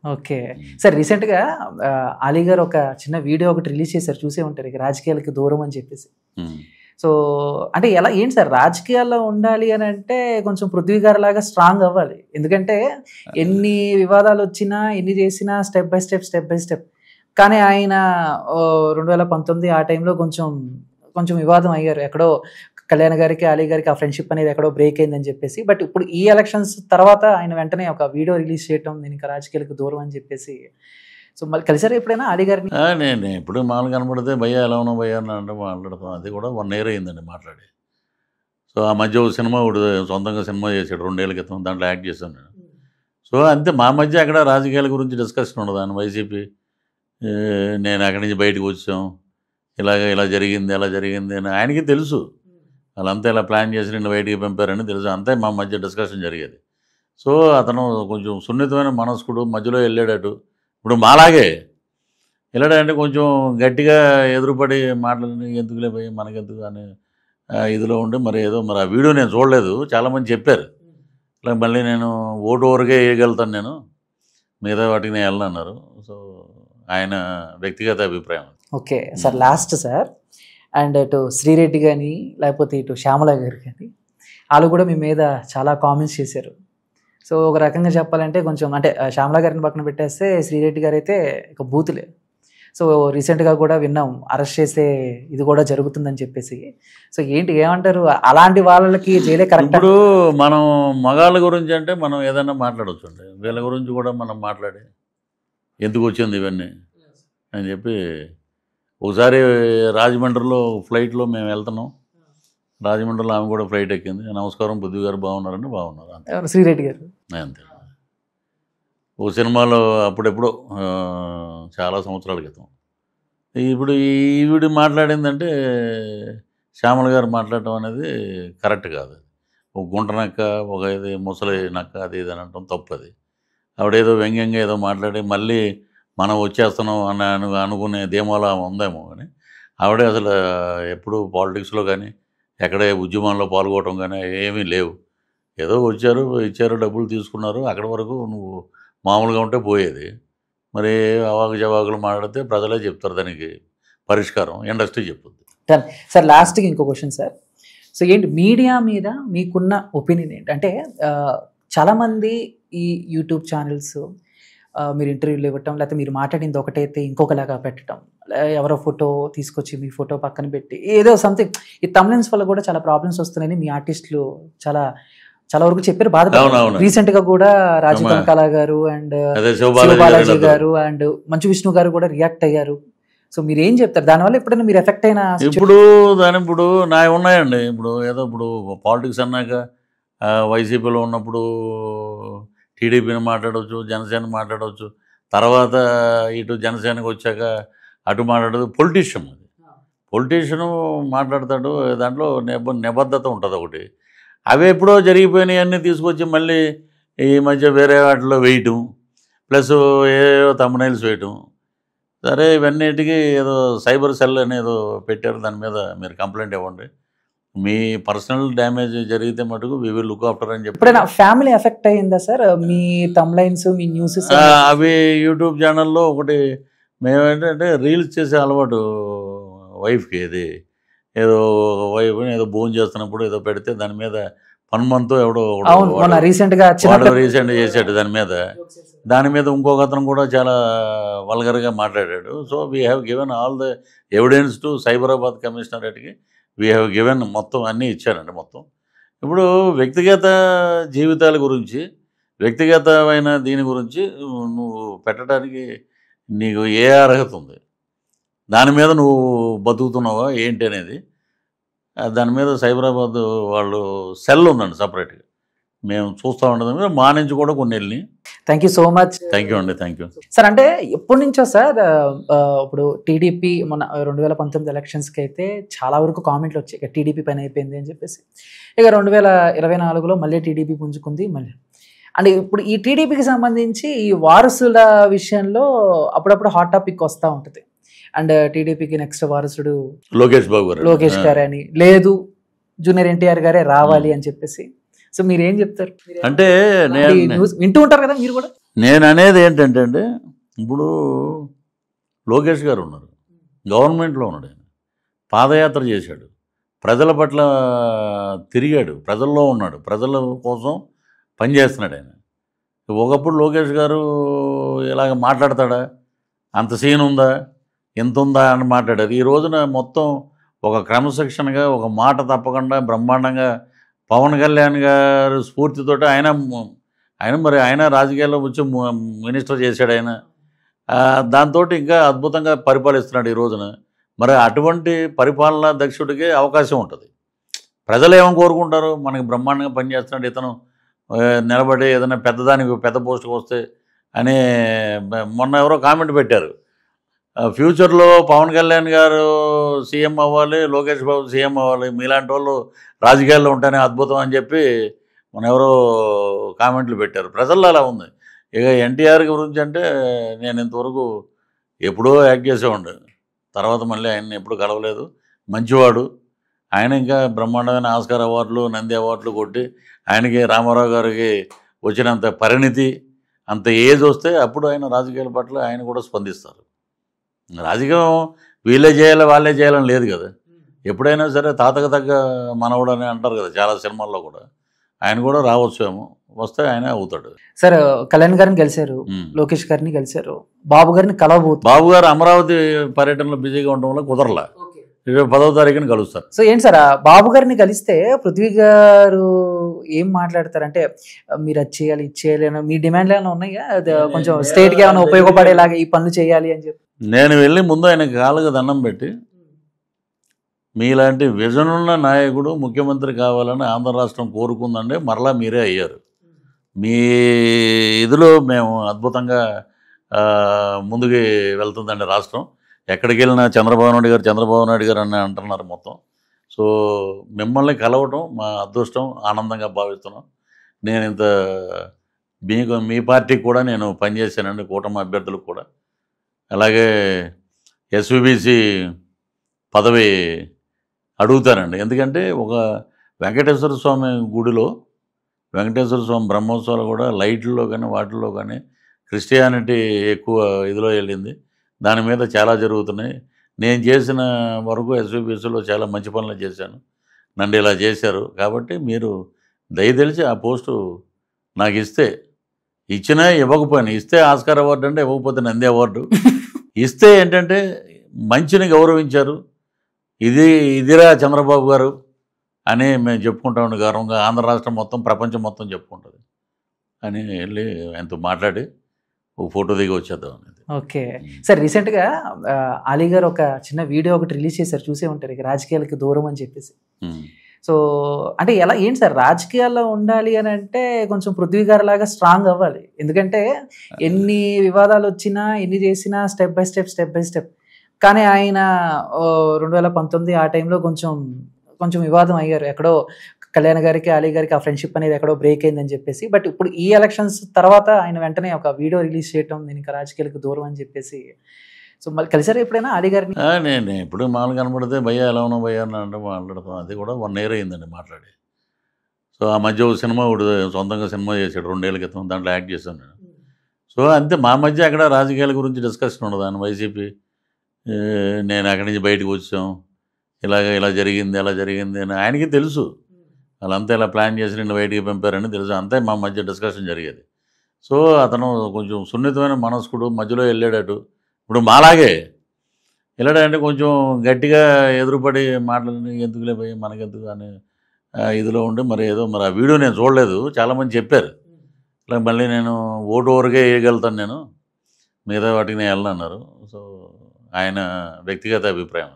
Okay sir. రీసెంట్గా అలీ గారు ఒక చిన్న వీడియో ఒకటి రిలీజ్ చేశారు, చూసే ఉంటారు, ఇక రాజకీయాలకి దూరం అని చెప్పేసి. సో అంటే ఎలా ఏంటి సార్, రాజకీయాల్లో ఉండాలి అని అంటే కొంచెం పృథ్వీ గారు లాగా స్ట్రాంగ్ అవ్వాలి. ఎందుకంటే ఎన్ని వివాదాలు వచ్చినా ఎన్ని చేసినా స్టెప్ బై స్టెప్. కానీ ఆయన 2019 ఆ టైంలో కొంచెం వివాదం అయ్యారు. ఎక్కడో కళ్యాణ్ గారికి అలీ గారికి ఆ ఫ్రెండ్షిప్ అనేది ఎక్కడో బ్రేక్ అయిందని చెప్పేసి. బట్ ఇప్పుడు ఈ ఎలక్షన్స్ తర్వాత ఆయన వెంటనే ఒక వీడియో రిలీజ్ చేయటం, నేను ఇంకా రాజకీయాలకు దూరం అని చెప్పేసి. సో మళ్ళీ కలిసారా ఎప్పుడైనా అలీ గారిని? నేను ఎప్పుడు మామూలు కనపడితే భయ్యా ఎలా ఉన్నావు భయ్యా అని అంటే మాట్లాడతాం. అది కూడా 1 year అయిందండి మాట్లాడి. సో ఆ మధ్య ఒక సినిమా ఒకటి సొంతంగా సినిమా చేశాడు 2 ఏళ్ల క్రితం, దాంట్లో యాక్ట్ చేశాను నేను. సో అంతే, మా మధ్య అక్కడ రాజకీయాల గురించి డిస్కషన్ ఉండదు. ఆయన వైసీపీ, నేను అక్కడి నుంచి బయటకు వచ్చాం, ఇలా జరిగింది అలా జరిగింది అని ఆయనకి తెలుసు. వాళ్ళంతా ఇలా ప్లాన్ చేసి నిన్ను బయటికి పంపారని తెలుసు. అంతే మా మధ్య డిస్కషన్ జరిగేది. సో అతను కొంచెం సున్నితమైన మనస్కుడు, మధ్యలో వెళ్ళాడటు. ఇప్పుడు మాలాగే వెళ్ళాడంటే కొంచెం గట్టిగా ఎదురుపడి మాటలని ఎందుకులే పోయి మనకెందుకు అని ఇదిలో ఉండి మరి ఆ వీడియో నేను చూడలేదు. చాలామంది చెప్పారు ఇలా మళ్ళీ నేను ఓటు వరకే వేయగలుగుతాను, నేను మిగతా వాటికి నేను వెళ్ళనన్నారు. సో ఆయన వ్యక్తిగత అభిప్రాయం. Okay sir, last sir, and ఇటు శ్రీరెడ్డి కానీ లేకపోతే ఇటు శ్యామల గారు కానీ వాళ్ళు కూడా మీ మీద చాలా కామెంట్స్ చేశారు. సో ఒక రకంగా చెప్పాలంటే కొంచెం అంటే శ్యామల గారిని పక్కన పెట్టేస్తే శ్రీరెడ్డి గారు అయితే ఇక బూతులే. సో రీసెంట్గా కూడా విన్నాం, అరెస్ట్ చేసే ఇది కూడా జరుగుతుందని చెప్పేసి. సో ఏంటి ఏమంటారు, అలాంటి వాళ్ళకి జైలే కరెక్ట్? ఇప్పుడు మనం మగాళ్ళ గురించి అంటే మనం ఏదైనా మాట్లాడవచ్చు అండి, వీళ్ళ గురించి కూడా మనం మాట్లాడి ఎందుకు వచ్చింది ఇవన్నీ అని చెప్పి. ఒకసారి రాజమండ్రిలో ఫ్లైట్లో మేము వెళ్తున్నాం, రాజమండ్రిలో ఆమె కూడా ఫ్లైట్ ఎక్కింది. నమస్కారం పృథ్వీ గారు బాగున్నారండి, బాగున్నారు అంతే. శ్రీరెడ్డి గారు అంతే. ఓ సినిమాలో అప్పుడెప్పుడో చాలా సంవత్సరాల క్రితం. ఇప్పుడు ఈవిడ మాట్లాడిందంటే శ్యామల గారు మాట్లాడటం అనేది కరెక్ట్ కాదు. ఒక గుంట నక్క, ఒక ఇది ముసలి నక్క, అది ఇది అని అనటం తప్పు. అది ఆవిడేదో వ్యంగ్యంగా ఏదో మాట్లాడి మళ్ళీ మనం వచ్చేస్తున్నాం అని అనుకునే ధీమాలో ఉందేమో. కానీ ఆవిడే అసలు ఎప్పుడు పాలిటిక్స్లో కానీ ఎక్కడే ఉద్యమంలో పాల్గొనడం కానీ ఏమీ లేవు. ఏదో వచ్చారు, ఇచ్చారు, డబ్బులు తీసుకున్నారు, అక్కడి వరకు నువ్వు మామూలుగా ఉంటే పోయేది. మరి అవాకు జవాకులు మాట్లాడితే ప్రజలే చెప్తారు దానికి పరిష్కారం, ఇండస్ట్రీ చెప్పుద్ది. సార్ లాస్ట్కి ఇంకో క్వశ్చన్ సార్. సో ఏంటి మీడియా మీద మీకున్న ఒపీనియన్ ఏంటి? అంటే చాలామంది ఈ యూట్యూబ్ ఛానల్స్ మీరు ఇంటర్వ్యూలు ఇవ్వటం, లేకపోతే మీరు మాట్లాడింది ఒకటైతే ఇంకొకలాగా పెట్టడం, ఎవరో ఫోటో తీసుకొచ్చి మీ ఫోటో పక్కన పెట్టి ఏదో సంథింగ్, ఈ తమ్నెయిల్స్ వల్ల కూడా చాలా ప్రాబ్లమ్స్ వస్తున్నాయని మీ ఆర్టిస్టులు చాలా వరకు చెప్పారు, బాధపడ్డారు. రీసెంట్ గా కూడా రాజు కనకాల గారు అండ్ శివబాలాజీ గారు అండ్ మంచు విష్ణు గారు కూడా రియాక్ట్ అయ్యారు. సో మీరు ఏం చెప్తారు దానివల్ల? ఎప్పుడైనా మీరు ఎఫెక్ట్ అయినా? ఇప్పుడు నా ఉన్నాయండి. ఇప్పుడు పాలిటిక్స్ అన్నాక వైసీపీలో ఉన్నప్పుడు టీడీపీని మాట్లాడవచ్చు, జనసేన మాట్లాడవచ్చు, తర్వాత ఇటు జనసేనకు వచ్చాక అటు మాట్లాడదు. పొలిటీషియను మాట్లాడతాడు, దాంట్లో నిబద్ధత ఉంటుంది ఒకటి. అవి ఎప్పుడో జరిగిపోయినాయి అన్నీ తీసుకొచ్చి మళ్ళీ ఈ మధ్య వేరే వాటిలో వేయటం, ప్లస్ ఏదో తమ్నెయిల్స్ వేయటం. సరే ఇవన్నిటికీ ఏదో సైబర్ సెల్ అని ఏదో పెట్టారు, దాని మీద మీరు కంప్లైంట్ ఇవ్వండి, మీ పర్సనల్ డ్యామేజ్ జరిగితే మటుకు వి విల్ లుక్ ఆఫ్టర్ అని చెప్పి. ఫ్యామిలీ ఎఫెక్ట్ అయ్యిందా సార్ మీ తమ్లైన్స్, మీ న్యూస్? అవి యూట్యూబ్ ఛానల్లో ఒకటి మేమేంటంటే రీల్స్ చేసే అలవాటు వైఫ్కి. ఇది ఏదో వైఫ్ ఏదో భోజనం చేస్తున్నప్పుడు ఏదో పెడితే దాని మీద పన్మంతో ఎవడో రీసెంట్ చేశాడు దాని మీద ఇంకొక అతను కూడా చాలా వల్గర్గా మాట్లాడాడు. So we have given all the evidence to Cyberabad కమిషనరేట్కి. వీ హ్యావ్ గివెన్ మొత్తం అన్నీ ఇచ్చారండి మొత్తం. ఇప్పుడు వ్యక్తిగత జీవితాల గురించి, వ్యక్తిగతమైన దీని గురించి నువ్వు పెట్టడానికి నీకు ఏ అర్హత ఉంది? దాని మీద నువ్వు బతుకుతున్నావా ఏంటి అనేది దాని మీద సైబరాబాద్ వాళ్ళు సెల్ ఉందండి సపరేట్గా, మేము చూస్తూ ఉంటుంది. మా నుంచి కూడా కొన్ని వెళ్ళి. Thank you so much. Thank you అండి, థ్యాంక్ యూ సార్. అంటే ఎప్పటి నుంచో సార్ ఇప్పుడు టీడీపీ మన 2019 ఎలక్షన్స్కి అయితే చాలా వరకు కామెంట్లు వచ్చాయి, ఇక టీడీపీ పైన అయిపోయింది అని చెప్పేసి. ఇక 2024లో మళ్ళీ టీడీపీ పుంజుకుంది మళ్ళీ. అంటే ఇప్పుడు ఈ టీడీపీకి సంబంధించి ఈ వారసుల విషయంలో అప్పుడప్పుడు హాట్ టాపిక్ వస్తూ ఉంటుంది. అండ్ టీడీపీకి నెక్స్ట్ వారసుడు లోకేష్ గారు అని, లేదు జూనియర్ ఎన్టీఆర్ గారే రావాలి అని చెప్పేసి. సో మీరేం చెప్తారు? అంటే వింటూ ఉంటారు కదా మీరు కూడా. నేను అనేది ఏంటంటే అండి, ఇప్పుడు లోకేష్ గారు ఉన్నారు, గవర్నమెంట్లో ఉన్నాడు, ఆయన పాదయాత్ర చేశాడు, ప్రజల పట్ల తిరిగాడు, ప్రజల్లో ఉన్నాడు, ప్రజల కోసం పనిచేస్తున్నాడు ఆయన. ఒకప్పుడు లోకేష్ గారు ఇలాగ మాట్లాడతాడా, అంత సీన్ ఉందా, ఎంత ఉందా అని మాట్లాడారు. ఈ రోజున మొత్తం ఒక క్రమశిక్షణగా, ఒక మాట తప్పకుండా బ్రహ్మాండంగా పవన్ కళ్యాణ్ గారు స్ఫూర్తితోటి ఆయన రాజకీయాల్లో వచ్చి మినిస్టర్ చేశాడు ఆయన. దాంతో ఇంకా అద్భుతంగా పరిపాలిస్తున్నాడు ఈ రోజున. మరి అటువంటి పరిపాలనా దక్షుడికి అవకాశం ఉంటుంది. ప్రజలు ఏమని కోరుకుంటారు, మనకి బ్రహ్మాండంగా పనిచేస్తున్నాడు ఇతను, నిలబడి ఏదైనా పెద్ద పోస్టుకు వస్తే అని. మొన్న ఎవరో కామెంట్ పెట్టారు, ఫ్యూచర్లో పవన్ కళ్యాణ్ గారు సీఎం అవ్వాలి, లోకేష్ బాబు సీఎం అవ్వాలి, మీలాంటి వాళ్ళు రాజకీయాల్లో ఉంటేనే అద్భుతం అని చెప్పి మన ఎవరో కామెంట్లు పెట్టారు. ప్రజల్లో అలా ఉంది. ఇక ఎన్టీఆర్ గురించి అంటే నేను ఇంతవరకు ఎప్పుడో యాక్ట్ చేసేవాడు, తర్వాత మళ్ళీ ఆయన్ని ఎప్పుడు కలవలేదు. మంచివాడు ఆయన, ఇంకా బ్రహ్మాండమైన ఆస్కార్ అవార్డులు, నంది అవార్డులు కొట్టి ఆయనకి రామారావు గారికి వచ్చినంత పరిణితి, అంత ఏజ్ వస్తే అప్పుడు ఆయన రాజకీయాల పట్ల ఆయన కూడా స్పందిస్తారు. రాజకీయం వీళ్ళే చేయాలి వాళ్ళే చేయాలని లేదు కదా. ఎప్పుడైనా సరే తాతకు తగ్గ మనవడు అని అంటారు కదా చాలా సినిమాల్లో కూడా. ఆయన కూడా రావచ్చేమో, వస్తే ఆయనే అవుతాడు. సార్ కళ్యాణ్ గారిని కలిశారు, లోకేష్ గారిని కలిశారు, బాబు గారిని కలవబోతున్నారు. బాబు గారు అమరావతి పర్యటనలో బిజీగా ఉండడం వల్ల కుదరలా. 10వ తారీఖున కలుస్తారు. సో ఏంటి సార్, బాబు గారిని కలిస్తే పృథ్వీ గారు ఏం మాట్లాడతారు అంటే, మీరు అది చేయాలి ఇది చేయాలి అని మీ డిమాండ్లు ఏమైనా ఉన్నాయా, కొంచెం స్టేట్కి ఏమైనా ఉపయోగపడేలాగా ఈ పనులు చేయాలి అని చెప్పి? నేను వెళ్ళి ముందు ఆయన కాళ్ళకు దండం పెట్టి, మీలాంటి విజన్ ఉన్న నాయకుడు ముఖ్యమంత్రి కావాలని ఆంధ్ర రాష్ట్రం కోరుకుందండి, మరలా మీరే అయ్యారు. మీ ఇదిలో మేము అద్భుతంగా ముందుకు వెళ్తుందండి రాష్ట్రం. ఎక్కడికి వెళ్ళినా చంద్రబాబు నాయుడు గారు అని అంటున్నారు మొత్తం. సో మిమ్మల్ని కలవటం మా అదృష్టం, ఆనందంగా భావిస్తున్నాం. నేను ఇంత మీ పార్టీకి కూడా నేను పనిచేశానండి, కూటమి అభ్యర్థులకు కూడా. అలాగే ఎస్విబిసి పదవి అడుగుతానండి. ఎందుకంటే ఒక వెంకటేశ్వర స్వామి గుడిలో వెంకటేశ్వర స్వామి బ్రహ్మోత్సవాలు కూడా లైట్లలో కానీ వాటిల్లో కానీ క్రిస్టియానిటీ ఎక్కువ ఇదిలో వెళ్ళింది. దాని మీద చాలా జరుగుతున్నాయి. నేను చేసిన వరకు ఎస్విబిసిలో చాలా మంచి పనులు చేశాను, నన్ను ఇలా చేశారు. కాబట్టి మీరు దయతెలిచి ఆ పోస్టు నాకు ఇచ్చినా ఇవ్వకపోయినా, ఇస్తే ఆస్కార్ అవార్డు అంటే, ఇవ్వకపోతే నంది అవార్డు ఇస్తే ఏంటంటే మంచిని గౌరవించారు, ఇదిరా చంద్రబాబు గారు అని మేము చెప్పుకుంటాం గౌరవంగా. ఆంధ్ర రాష్ట్రం మొత్తం, ప్రపంచం మొత్తం చెప్పుకుంటుంది అని వెళ్ళి ఆయనతో మాట్లాడి ఒక ఫోటో దిగి వచ్చేద్దాం అనేది. ఓకే సార్, రీసెంట్గా అలీ గారు ఒక చిన్న వీడియో ఒకటి రిలీజ్ చేశారు, చూసే ఉంటారు, ఇక రాజకీయాలకి దూరం అని చెప్పేసి. సో అంటే ఏంటి సార్, రాజకీయాల్లో ఉండాలి అని అంటే కొంచెం పృథ్వీ గారు లాగా స్ట్రాంగ్ అవ్వాలి. ఎందుకంటే ఎన్ని వివాదాలు వచ్చినా, ఎన్ని చేసినా స్టెప్ బై స్టెప్. కానీ ఆయన 2019 ఆ టైంలో కొంచెం వివాదం అయ్యారు. ఎక్కడో కళ్యాణ్ గారికి, అలీ గారికి ఆ ఫ్రెండ్షిప్ అనేది ఎక్కడో బ్రేక్ అయిందని చెప్పేసి. బట్ ఇప్పుడు ఈ ఎలక్షన్స్ తర్వాత ఆయన వెంటనే ఒక వీడియో రిలీజ్ చేయటం, నేను ఇంకా రాజకీయాలకు దూరం అని చెప్పేసి. సో మళ్ళీ కలిసారా ఎప్పుడైనా అలీ గారిని? నేను ఎప్పుడు మామూలు కనబడితే భయ్యా ఎలా ఉన్నావు భయ్యా అని అంటే మాట్లాడతాం. అది కూడా 1 year అయిందండి మాట్లాడి. సో ఆ మధ్య ఒక సినిమా సొంతంగా సినిమా చేశాడు 2 ఏళ్ల క్రితం, దాంట్లో యాక్ట్ చేశాను నేను. సో అంతే, మా మధ్య అక్కడ రాజకీయాల గురించి డిస్కషన్ ఉండదు. ఆయన వైసీపీ, నేను అక్కడి నుంచి బయటకు వచ్చాం, ఇలా జరిగింది అలా జరిగింది అని ఆయనకి తెలుసు. వాళ్ళంతా ఇలా ప్లాన్ చేసి నిన్ను బయటికి పంపారని తెలుసు. అంతే మా మధ్య డిస్కషన్ జరిగేది. సో అతను కొంచెం సున్నితమైన మనస్కుడు, మధ్యలో వెళ్ళాడటు. ఇప్పుడు మాలాగే వెళ్ళాడంటే కొంచెం గట్టిగా ఎదురుపడి మాటలని ఎందుకులే పోయి మనకెందుకు అని ఇదిలో ఉండి మరి ఆ వీడియో నేను చూడలేదు. చాలామంది చెప్పారు ఇలా మళ్ళీ నేను ఓటు వరకే వేయగలుగుతాను, నేను మిగతా వాటికి నేను వెళ్ళనన్నారు. సో ఆయన వ్యక్తిగత అభిప్రాయం.